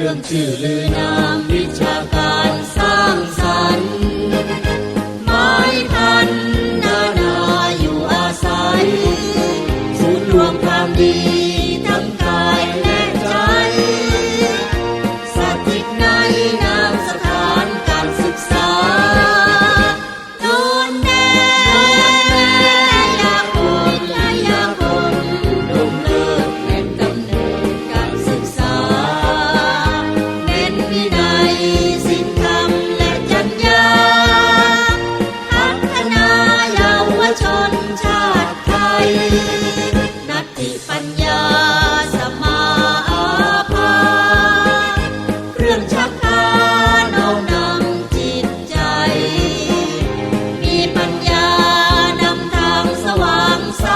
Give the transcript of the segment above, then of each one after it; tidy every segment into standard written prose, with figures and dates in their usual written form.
รื่องชื่อลือนามวิชาการสร้างสรรค์ไม้พันนานาอยู่อาศัยศูนย์รวมความดีทั้งกายและใจสถิตในนามสถานการศึกษาโดนแดนยาคนและยาคนรุ่งเรืองแห่งกำเนิดการศึกษาเน้นวินัยศีลธรรมและจรรยาพัฒนาเยาวชนชาติไทยนัตติปัญญาสมาภาเครื่องชักพาน้อมนำจิตใจมีปัญญานำทางสว่างใส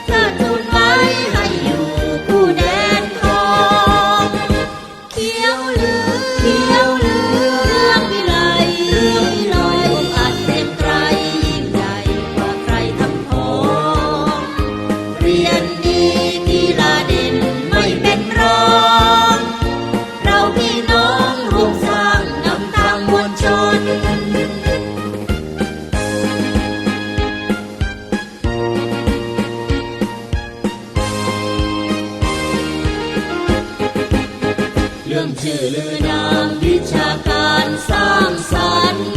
เทิดทูนไว้ให้อยู่ผู้แดนทองเขียวเหลืองวิไลองค์อาจเกรียงไกรยิ่งใหญ่กว่าใครทั้งพ้องเรียนดีกีฬาเด่นไม่เป็นรองเราพี่น้องร่วมสร้างนำทางมวลชนเรื่องชื่อลือนามวิชาการสร้างสรรค์